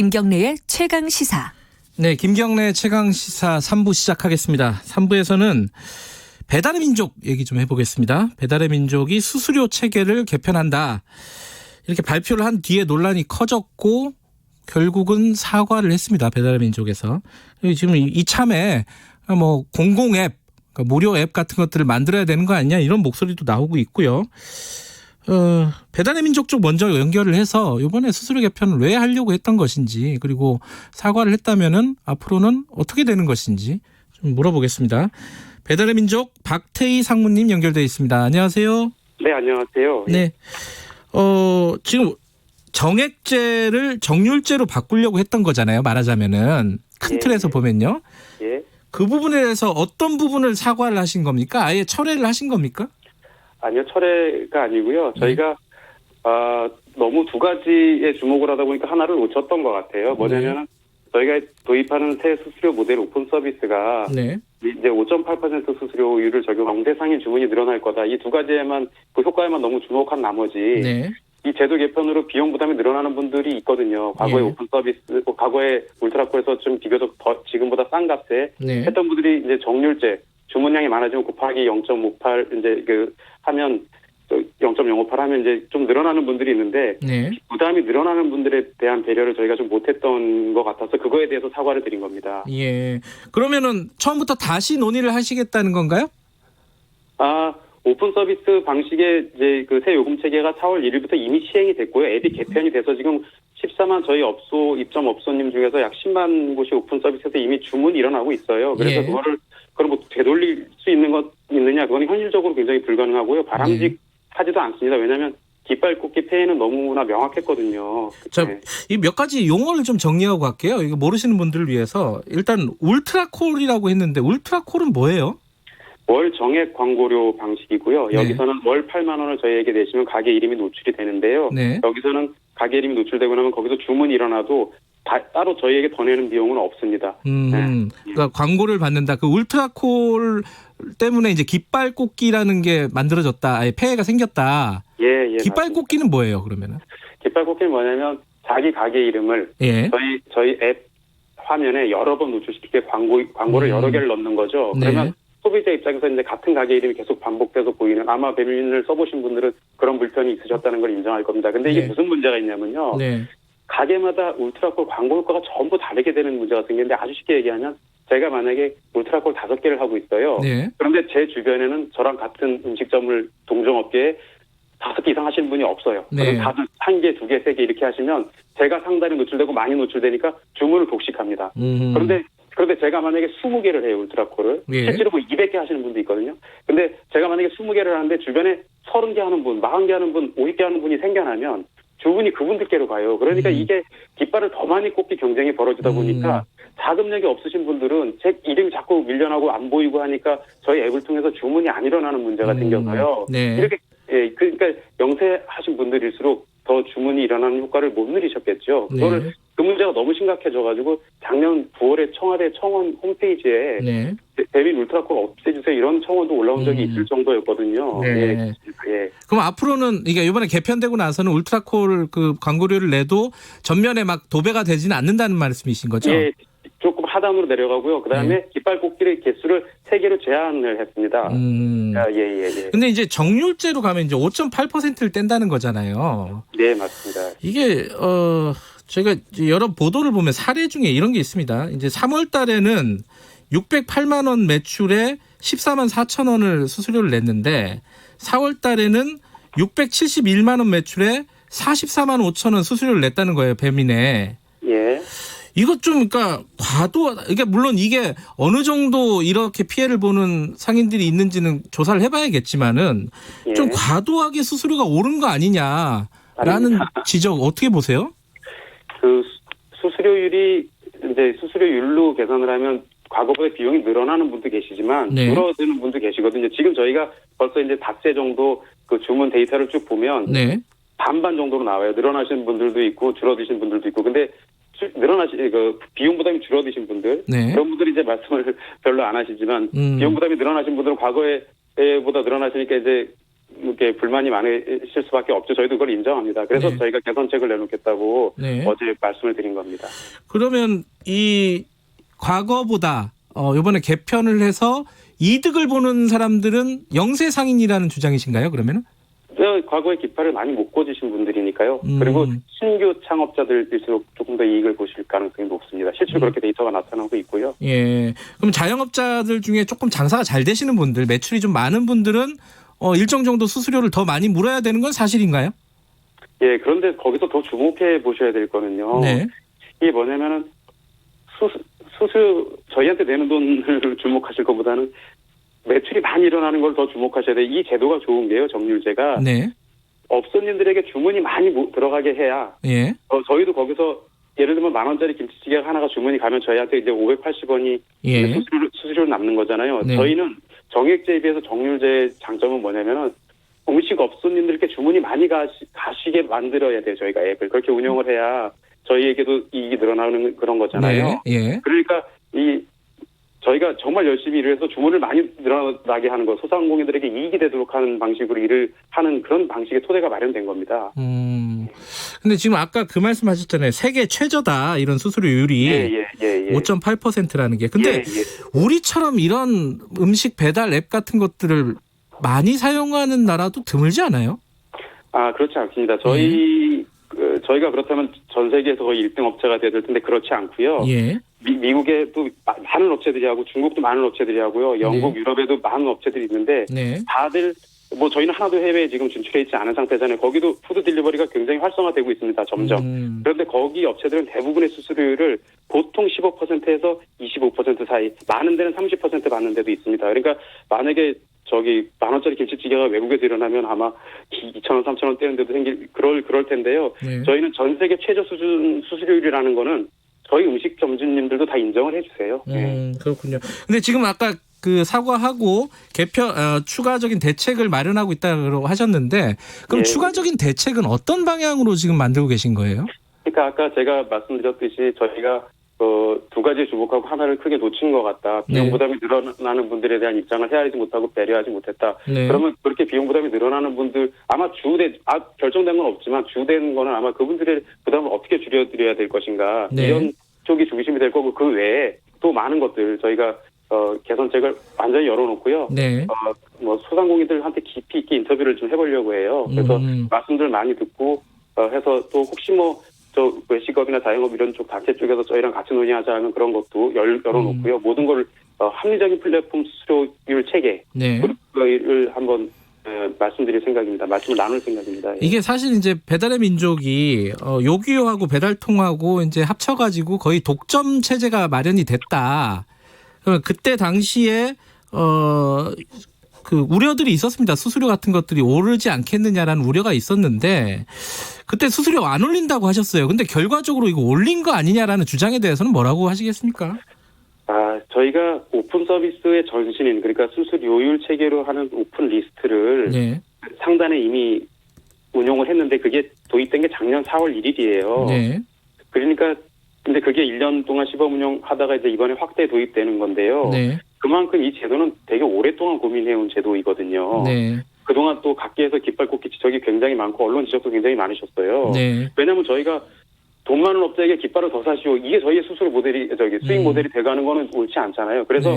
김경래의 최강시사. 네, 김경래 최강시사 3부 시작하겠습니다. 3부에서는 배달의 민족 얘기 좀 해보겠습니다. 배달의 민족이 수수료 체계를 개편한다. 이렇게 발표를 한 뒤에 논란이 커졌고 결국은 사과를 했습니다. 배달의 민족에서. 지금 이참에 뭐 공공 앱, 그러니까 무료 앱 같은 것들을 만들어야 되는 거 아니냐 이런 목소리도 나오고 있고요. 배달의 민족 쪽 먼저 연결을 해서 이번에 수수료 개편을 왜 하려고 했던 것인지, 그리고 사과를 했다면은 앞으로는 어떻게 되는 것인지 좀 물어보겠습니다. 배달의 민족 박태희 상무님 연결돼 있습니다. 안녕하세요. 네, 안녕하세요. 네. 지금 정액제를 정률제로 바꾸려고 했던 거잖아요. 말하자면은 큰 틀에서 보면요. 예. 그 부분에 대해서 어떤 부분을 사과를 하신 겁니까? 아예 철회를 하신 겁니까? 아니요, 철회가 아니고요. 저희가 너무 두 가지에 주목을 하다 보니까 하나를 놓쳤던 것 같아요. 뭐냐면 저희가 도입하는 새 수수료 모델 오픈 서비스가 이제 5.8% 수수료율을 적용한 대상인 주문이 늘어날 거다. 이 두 가지에만 그 효과에만 너무 주목한 나머지 이 제도 개편으로 비용 부담이 늘어나는 분들이 있거든요. 과거에 오픈 서비스, 과거에 울트라콜에서 좀 비교적 더 지금보다 싼 값에 했던 분들이 이제 정률제 주문량이 많아지면 곱하기 0.58 이제 하면 0.058 하면 이제 좀 늘어나는 분들이 있는데 부담이 늘어나는 분들에 대한 배려를 저희가 좀 못했던 것 같아서 그거에 대해서 사과를 드린 겁니다. 예. 그러면은 처음부터 다시 논의를 하시겠다는 건가요? 오픈 서비스 방식의 이제 그 새 요금 체계가 4월 1일부터 이미 시행이 됐고요. 앱이 개편이 돼서 지금 14만 저희 입점 업소님 중에서 약 10만 곳이 오픈 서비스에서 이미 주문이 일어나고 있어요. 그래서 그걸 뭐 되돌릴 수 있느냐 그건 현실적으로 굉장히 불가능하고요. 바람직하지도 않습니다. 왜냐하면 깃발 꽂기 폐해는 너무나 명확했거든요. 이 몇 가지 용어를 좀 정리하고 갈게요. 이거 모르시는 분들을 위해서 일단 울트라콜이라고 했는데 울트라콜은 뭐예요? 월 정액 광고료 방식이고요. 여기서는 월 8만 원을 저희에게 내시면 가게 이름이 노출이 되는데요. 여기서는 가게 이름이 노출되고 나면 거기서 주문이 일어나도 따로 저희에게 더 내는 비용은 없습니다. 그러니까 광고를 받는다. 그 울트라콜 때문에 이제 깃발 꽂기라는 게 만들어졌다. 아예 폐해가 생겼다. 깃발 꽂기는 뭐예요, 그러면은? 깃발 꽂기는 뭐냐면 자기 가게 이름을 저희 앱 화면에 여러 번 노출시키게 광고를 여러 개를 넣는 거죠. 그러면 소비자 입장에서 이제 같은 가게 이름이 계속 반복돼서 보이는, 아마 배민을 써보신 분들은 그런 불편이 있으셨다는 걸 인정할 겁니다. 근데 이게 무슨 문제가 있냐면요. 가게마다 울트라콜 광고 효과가 전부 다르게 되는 문제가 생기는데, 아주 쉽게 얘기하면 제가 만약에 울트라콜 5개를 하고 있어요. 그런데 제 주변에는 저랑 같은 음식점을 동종업계에 5개 이상 하시는 분이 없어요. 그럼 다들 1개, 2개, 3개 이렇게 하시면 제가 상당히 노출되고 많이 노출되니까 주문을 독식합니다. 그런데 제가 만약에 20개를 해요, 울트라콜을. 실제로 뭐 200개 하시는 분도 있거든요. 근데 제가 만약에 20개를 하는데 주변에 30개 하는 분, 40개 하는 분, 50개 하는 분이 생겨나면 주문이 그분들께로 가요. 그러니까 이게 깃발을 더 많이 꽂기 경쟁이 벌어지다 보니까 자금력이 없으신 분들은 제 이름이 자꾸 밀려나고 안 보이고 하니까 저희 앱을 통해서 주문이 안 일어나는 문제가 생겨서요. 이렇게 그러니까 영세하신 분들일수록 더 주문이 일어나는 효과를 못 누리셨겠죠. 그 문제가 너무 심각해져가지고 작년 9월에 청와대 청원 홈페이지에 배민 울트라콜 없애주세요 이런 청원도 올라온 적이 있을 정도였거든요. 그럼 앞으로는 이게 이번에 개편되고 나서는 울트라콜 그 광고료를 내도 전면에 막 도배가 되지는 않는다는 말씀이신 거죠? 조금 하단으로 내려가고요. 그다음에 깃발 꽂기의 개수를 3개로 제한을 했습니다. 근데 이제 정률제로 가면 이제 5.8%를 뗀다는 거잖아요. 네, 맞습니다. 이게 제가 여러 보도를 보면 사례 중에 이런 게 있습니다. 이제 3월 달에는 608만 원 매출에 14만 4천 원을 수수료를 냈는데 4월 달에는 671만 원 매출에 44만 5천 원 수수료를 냈다는 거예요, 배민에. 이것 좀 그러니까 이게 물론 이게 어느 정도 이렇게 피해를 보는 상인들이 있는지는 조사를 해봐야겠지만은 좀 과도하게 수수료가 오른 거 아니냐라는 지적 어떻게 보세요? 그 수수료율이 이제 수수료율로 계산을 하면 과거보다 비용이 늘어나는 분도 계시지만 줄어드는 분도 계시거든요. 지금 저희가 벌써 이제 닷새 정도 그 주문 데이터를 쭉 보면 반반 정도로 나와요. 늘어나시는 분들도 있고 줄어드신 분들도 있고. 근데 그 비용 부담이 줄어드신 분들 그런 분들이 이제 말씀을 별로 안 하시지만 비용 부담이 늘어나신 분들은 과거에 보다 늘어나시니까 이제 이렇게 불만이 많으실 수밖에 없죠. 저희도 그걸 인정합니다. 그래서 네. 저희가 개선책을 내놓겠다고 네. 어제 말씀을 드린 겁니다. 그러면 이 과거보다 이번에 개편을 해서 이득을 보는 사람들은 영세 상인이라는 주장이신가요? 그러면은? 과거에 깃발을 많이 못 꽂으신 분들이니까요. 그리고 신규 창업자들일수록 조금 더 이익을 보실 가능성이 높습니다. 실제로 그렇게 데이터가 나타나고 있고요. 예. 그럼 자영업자들 중에 조금 장사가 잘 되시는 분들, 매출이 좀 많은 분들은 일정 정도 수수료를 더 많이 물어야 되는 건 사실인가요? 예, 그런데 거기서 더 주목해 보셔야 될 거는요. 네. 이게 뭐냐면은 수수료 저희한테 내는 돈을 주목하실 것보다는 매출이 많이 일어나는 걸 더 주목하셔야 돼요. 이 제도가 좋은 게요, 정률제가. 네. 업소님들에게 주문이 많이 들어가게 해야. 예. 저희도 거기서 예를 들면 10,000원짜리 김치찌개 하나가 주문이 가면 저희한테 이제 580원이 예. 수수료로 남는 거잖아요. 네. 저희는 정액제에 비해서 정률제의 장점은 뭐냐면은 음식 업소님들께 주문이 많이 가시게 만들어야 돼요. 저희가 앱을 그렇게 운영을 해야 저희에게도 이익이 늘어나는 그런 거잖아요. 네. 예. 그러니까 저희가 정말 열심히 일을 해서 주문을 많이 늘어나게 하는 것, 소상공인들에게 이익이 되도록 하는 방식으로 일을 하는 그런 방식의 토대가 마련된 겁니다. 근데 지금 아까 그 말씀하셨잖아요. 세계 최저다 이런 수수료율이 5.8%라는 게. 근데 우리처럼 이런 음식 배달 앱 같은 것들을 많이 사용하는 나라도 드물지 않아요? 그렇지 않습니다. 저희가 그렇다면 전 세계에서 거의 1등 업체가 돼야 될 텐데 그렇지 않고요. 예. 미국에도 많은 업체들이 하고 중국도 많은 업체들이 하고요. 영국, 유럽에도 많은 업체들이 있는데 다들 저희는 하나도 해외에 지금 진출해 있지 않은 상태잖아요. 거기도 푸드 딜리버리가 굉장히 활성화되고 있습니다. 점점. 그런데 거기 업체들은 대부분의 수수료를 보통 15%에서 25% 사이, 많은 데는 30% 받는 데도 있습니다. 그러니까 만약에 10,000원짜리 김치찌개가 외국에서 일어나면 아마 2,000원, 3,000원 떼는데도 그럴 텐데요. 저희는 전 세계 최저 수준 수수료율이라는 거는 저희 음식점주님들도 다 인정을 해주세요. 그렇군요. 근데 지금 아까 그 사과하고 추가적인 대책을 마련하고 있다고 하셨는데 그럼 추가적인 대책은 어떤 방향으로 지금 만들고 계신 거예요? 그러니까 아까 제가 말씀드렸듯이 저희가 두 가지에 주목하고 하나를 크게 놓친 것 같다. 비용 부담이 늘어나는 분들에 대한 입장을 헤아리지 못하고 배려하지 못했다. 그러면 그렇게 비용 부담이 늘어나는 분들 아마 결정된 건 없지만 주된 거는 아마 그분들의 부담을 어떻게 줄여드려야 될 것인가. 이런 쪽이 중심이 될 거고 그 외에 또 많은 것들 저희가 개선책을 완전히 열어놓고요. 소상공인들한테 깊이 있게 인터뷰를 좀 해보려고 해요. 그래서 말씀들 많이 듣고 해서 또 혹시 외식업이나 자영업 이런 쪽 단체 쪽에서 저희랑 같이 논의하자 하면 그런 것도 열어놓고요. 모든 걸 합리적인 플랫폼 수수료율 체계를 한번 말씀드릴 생각입니다. 말씀을 나눌 생각입니다. 이게 사실 이제 배달의 민족이 요기요하고 배달통하고 이제 합쳐가지고 거의 독점 체제가 마련이 됐다. 그때 당시에 그 우려들이 있었습니다. 수수료 같은 것들이 오르지 않겠느냐라는 우려가 있었는데 그때 수수료 안 올린다고 하셨어요. 근데 결과적으로 이거 올린 거 아니냐라는 주장에 대해서는 뭐라고 하시겠습니까? 저희가 오픈 서비스의 전신인 그러니까 수수료율 체계로 하는 오픈 리스트를 상단에 이미 운용을 했는데 그게 도입된 게 작년 4월 1일이에요. 그러니까 근데 그게 1년 동안 시범 운영하다가 이제 이번에 확대 도입되는 건데요. 그만큼 이 제도는 되게 오랫동안 고민해온 제도이거든요. 그동안 또 각계에서 깃발 꽂기 지적이 굉장히 많고 언론 지적도 굉장히 많으셨어요. 왜냐하면 저희가 돈 많은 업자에게 깃발을 더 사시오. 이게 저희의 수수료 모델이 수익 모델이 돼가는 거는 옳지 않잖아요. 그래서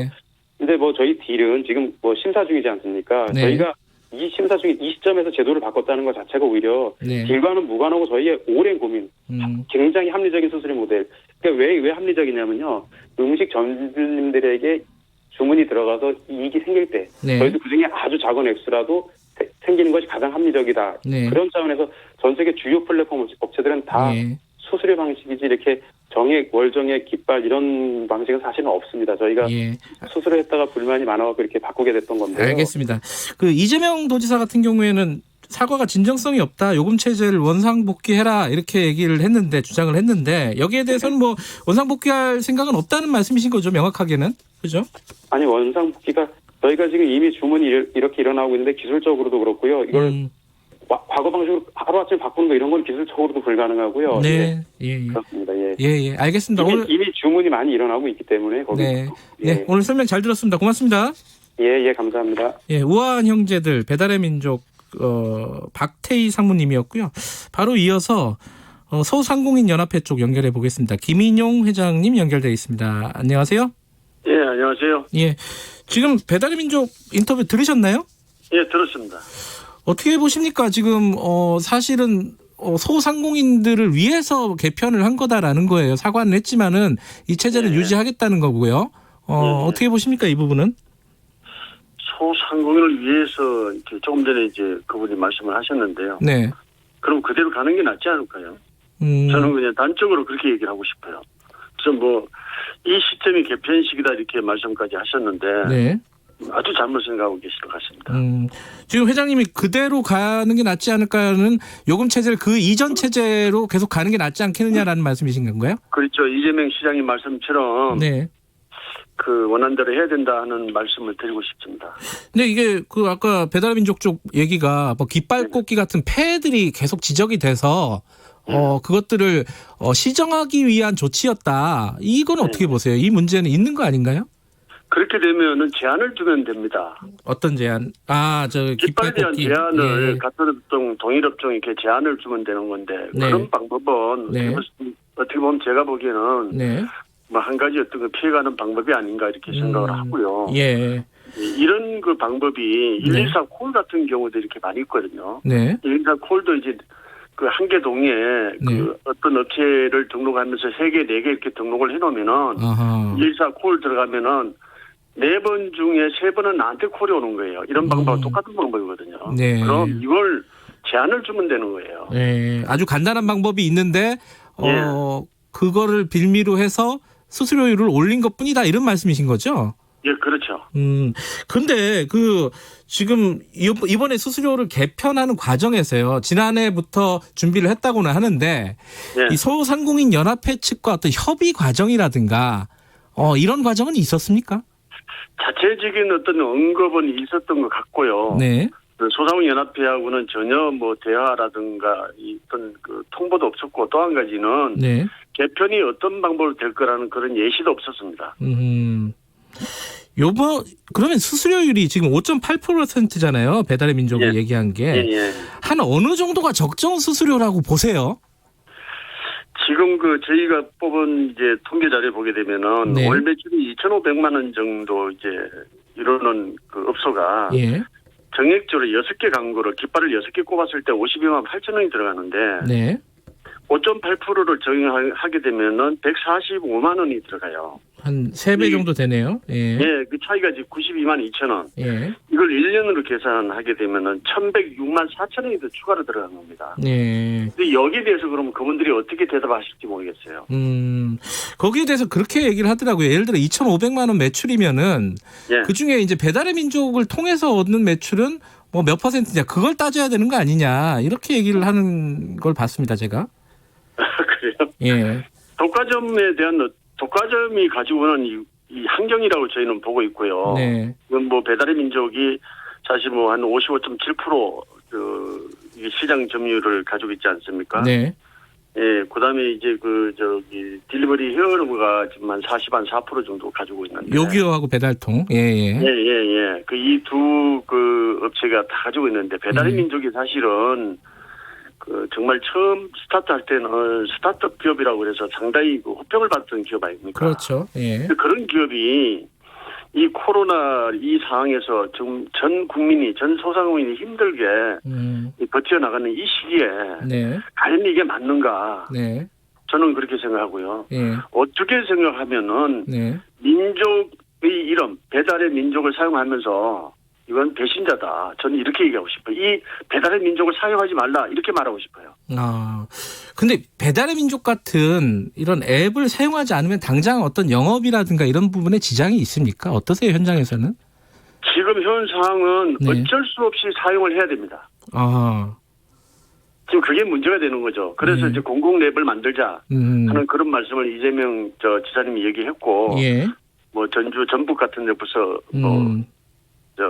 근데 저희 딜은 지금 심사 중이지 않습니까? 저희가 이 심사 중에 이 시점에서 제도를 바꿨다는 것 자체가 오히려 딜과는 무관하고 저희의 오랜 고민, 굉장히 합리적인 수수료 모델. 그러니까 왜 합리적이냐면요. 음식 전주님들에게 주문이 들어가서 이익이 생길 때 저희도 그중에 아주 작은 액수라도 생기는 것이 가장 합리적이다. 그런 차원에서 전 세계 주요 플랫폼 업체들은 다 수수료 방식이지 이렇게 정액, 월정액, 깃발 이런 방식은 사실은 없습니다. 저희가 수수료했다가 불만이 많아서 이렇게 바꾸게 됐던 건데요. 알겠습니다. 그 이재명 도지사 같은 경우에는 사과가 진정성이 없다. 요금 체제를 원상복귀해라 이렇게 얘기를 했는데 주장을 했는데 여기에 대해서는 원상복귀할 생각은 없다는 말씀이신 거죠. 명확하게는. 그죠? 아니 원상복귀가 저희가 지금 이미 주문이 이렇게 일어나고 있는데 기술적으로도 그렇고요. 이걸 과거 방식으로 하루아침에 바꾸는 거 이런 건 기술적으로도 불가능하고요. 그렇습니다. 알겠습니다. 이미 주문이 많이 일어나고 있기 때문에 거기. 오늘 설명 잘 들었습니다. 고맙습니다. 감사합니다. 우아한 형제들 배달의 민족 박태희 상무님이었고요. 바로 이어서 소상공인연합회 쪽 연결해 보겠습니다. 김인용 회장님 연결되어 있습니다. 안녕하세요. 예, 안녕하세요. 예, 지금 배달의 민족 인터뷰 들으셨나요? 예, 들었습니다. 어떻게 보십니까? 지금 사실은 소상공인들을 위해서 개편을 한 거다라는 거예요. 사과는 했지만은 이 체제를 유지하겠다는 거고요. 어떻게 보십니까, 이 부분은? 소상공인을 위해서 이렇게 조금 전에 이제 그분이 말씀을 하셨는데요. 네. 그럼 그대로 가는 게 낫지 않을까요? 저는 그냥 단적으로 그렇게 얘기를 하고 싶어요. 그래서 뭐 이 시점이 개편 시기다 이렇게 말씀까지 하셨는데 네. 아주 잘못 생각하고 계실 것 같습니다. 지금 회장님이 그대로 가는 게 낫지 않을까는 요금 체제를 그 이전 체제로 계속 가는 게 낫지 않겠느냐라는 말씀이신 건가요? 그렇죠. 이재명 시장님 말씀처럼 네. 그 원한대로 해야 된다 하는 말씀을 드리고 싶습니다. 근데 이게 그 아까 배달의 민족 쪽 얘기가 뭐 깃발꽂기 같은 폐해들이 계속 지적이 돼서 그것들을 시정하기 위한 조치였다. 이건 어떻게 보세요? 이 문제는 있는 거 아닌가요? 그렇게 되면은 제한을 주면 됩니다. 어떤 제한? 저 깃발에 대한 깃발꽂기. 제한을 예. 같은 업종, 동일 업종이 이렇게 제한을 주면 되는 건데 네. 그런 방법은 네. 어떻게 보면 제가 보기에는 네. 뭐 한 가지 어떤 거 피해가는 방법이 아닌가 이렇게 생각을 하고요. 예. 이런 그 방법이 114 콜 같은 경우도 이렇게 많이 있거든요. 네. 114 콜도 이제 그 한 개 동에 그 어떤 업체를 등록하면서 3개, 4개 이렇게 등록을 해놓으면은 아하. 114 콜 들어가면은 4번 중에 3번은 나한테 콜이 오는 거예요. 이런 방법은 똑같은 방법이거든요. 네. 그럼 이걸 제한을 주면 되는 거예요. 네. 아주 간단한 방법이 있는데 그거를 빌미로 해서 수수료율을 올린 것뿐이다 이런 말씀이신 거죠? 예, 그렇죠. 근데 지금 이번에 수수료를 개편하는 과정에서요. 지난해부터 준비를 했다고는 하는데 이 소상공인 연합회 측과 어떤 협의 과정이라든가 이런 과정은 있었습니까? 자체적인 어떤 언급은 있었던 것 같고요. 네. 소상공인 연합회하고는 전혀 뭐 대화라든가 어떤 그 통보도 없었고 또 한 가지는 네. 개편이 어떤 방법으로 될 거라는 그런 예시도 없었습니다. 그러면 수수료율이 지금 5.8%잖아요. 배달의 민족이 얘기한 게. 한 어느 정도가 적정 수수료라고 보세요? 지금 저희가 뽑은 이제 통계 자료 보게 되면은 월 매출이 2,500만 원 정도 이제 이루는 그 업소가 정액적으로 6개 광고를 깃발을 6개 꼽았을 때 52만 8천 원이 들어가는데 5.8%를 적용하게 되면은 145만 원이 들어가요. 한 3배 정도 되네요. 예. 그 차이가 이제 92만 2천 원. 예. 이걸 1년으로 계산하게 되면은 1,106만 4천 원이 더 추가로 들어간 겁니다. 예. 근데 여기에 대해서 그러면 그분들이 어떻게 대답하실지 모르겠어요. 거기에 대해서 그렇게 얘기를 하더라고요. 예를 들어 2,500만 원 매출이면은 그 중에 이제 배달의 민족을 통해서 얻는 매출은 뭐 몇 퍼센트냐 그걸 따져야 되는 거 아니냐 이렇게 얘기를 하는 걸 봤습니다, 제가. 그래요? 예. 독과점이 가지고는 이 환경이라고 저희는 보고 있고요. 네. 이건 뭐 배달의 민족이 사실 뭐 한 55.7% 시장 점유율을 가지고 있지 않습니까? 네. 예, 그다음에 이제 딜리버리 히어로가 지금 한 40.4% 정도 가지고 있는데. 요기요하고 배달통. 예. 그 이 두 업체가 다 가지고 있는데 배달의 민족이 사실은 정말 처음 스타트할 때는 스타트업 기업이라고 그래서 상당히 호평을 받던 기업 아닙니까? 그렇죠. 예. 그런 기업이 이 코로나 이 상황에서 좀 전 국민이, 전 소상공인이 힘들게 버텨나가는 이 시기에 과연 이게 맞는가? 저는 그렇게 생각하고요. 어떻게 생각하면은 민족의 이름, 배달의 민족을 사용하면서 이건 배신자다. 저는 이렇게 얘기하고 싶어요. 이 배달의 민족을 사용하지 말라. 이렇게 말하고 싶어요. 근데 배달의 민족 같은 이런 앱을 사용하지 않으면 당장 어떤 영업이라든가 이런 부분에 지장이 있습니까? 어떠세요, 현장에서는? 지금 현 상황은 어쩔 수 없이 사용을 해야 됩니다. 지금 그게 문제가 되는 거죠. 그래서 이제 공공 앱을 만들자 하는 그런 말씀을 이재명 지사님이 얘기했고, 뭐 전북 같은 데 벌써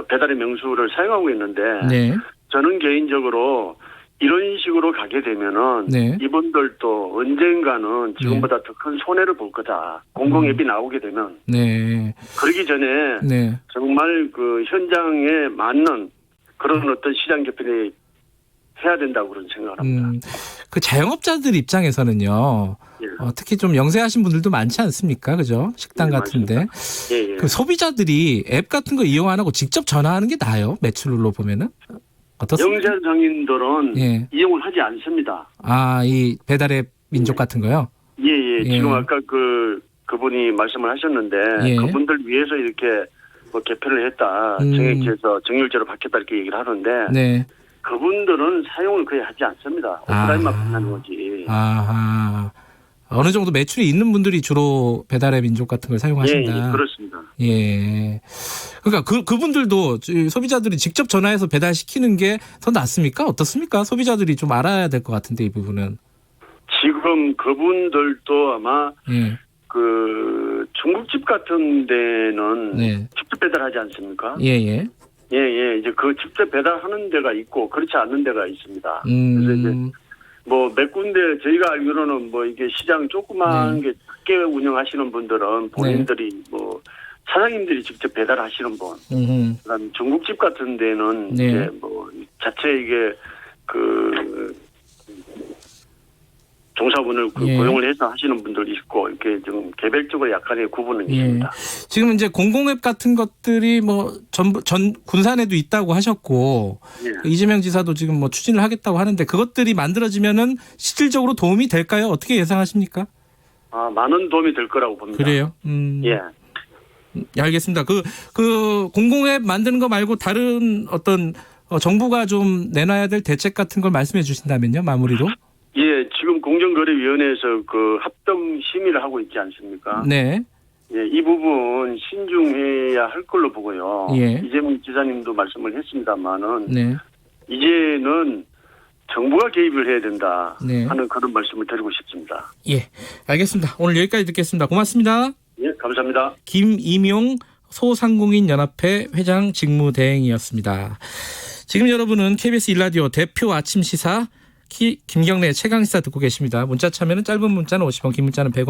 배달의 명수를 사용하고 있는데 저는 개인적으로 이런 식으로 가게 되면은 이분들도 언젠가는 지금보다 더 큰 손해를 볼 거다. 공공 앱이 나오게 되면 그러기 전에 정말 그 현장에 맞는 그런 어떤 시장 개편이 해야 된다고 그런 생각을 합니다. 그 자영업자들 입장에서는요. 예. 특히 좀 영세하신 분들도 많지 않습니까? 그죠? 식당 같은데. 예. 그 소비자들이 앱 같은 거 이용 안 하고 직접 전화하는 게 나아요? 매출로 보면은? 어떻습니까? 영세 상인들은 예. 이용을 하지 않습니다. 이 배달앱 민족 같은 거요? 예. 지금 아까 그분이 말씀을 하셨는데 예. 그분들 위해서 이렇게 뭐 개편을 했다. 정액제에서 정률제로 바뀌었다 이렇게 얘기를 하는데 네. 그분들은 사용을 거의 하지 않습니다. 오프라인만 하는 거지. 어느 정도 매출이 있는 분들이 주로 배달앱 민족 같은 걸 사용하신다. 예, 그렇습니다. 예. 그러니까 그분들도 소비자들이 직접 전화해서 배달시키는 게 더 낫습니까? 어떻습니까? 소비자들이 좀 알아야 될 것 같은데 이 부분은. 지금 그분들도 아마 예. 그 중국집 같은 데는 네. 직접 배달하지 않습니까? 예. 이제 그 직접 배달하는 데가 있고 그렇지 않는 데가 있습니다. 그래서 이제 뭐 몇 군데 저희가 알기로는 뭐 이게 시장 조그만 게 작게 운영하시는 분들은 본인들이 뭐 사장님들이 직접 배달하시는 분, 그다음 중국집 같은 데는 이제 뭐 자체 이게 그 종사분을 고용을 해서 하시는 분들이 있고 이렇게 좀 개별적으로 약간의 구분은 있습니다. 지금 이제 공공앱 같은 것들이 뭐 전 군산에도 있다고 하셨고 이재명 지사도 지금 뭐 추진을 하겠다고 하는데 그것들이 만들어지면은 실질적으로 도움이 될까요? 어떻게 예상하십니까? 많은 도움이 될 거라고 봅니다. 그래요? 예. 알겠습니다. 그 공공앱 만드는 거 말고 다른 어떤 정부가 좀 내놔야 될 대책 같은 걸 말씀해 주신다면요, 마무리로. 예, 지금 공정거래위원회에서 그 합동 심의를 하고 있지 않습니까? 네. 예, 이 부분 신중해야 할 걸로 보고요. 예. 이재명 지사님도 말씀을 했습니다만은 네. 이제는 정부가 개입을 해야 된다 네. 하는 그런 말씀을 드리고 싶습니다. 예, 알겠습니다. 오늘 여기까지 듣겠습니다. 고맙습니다. 예, 감사합니다. 김임용 소상공인연합회 회장 직무대행이었습니다. 지금 여러분은 KBS 1라디오 대표 아침 시사 김경래 최강시사 듣고 계십니다. 문자 참여는 짧은 문자는 50원, 긴 문자는 100원.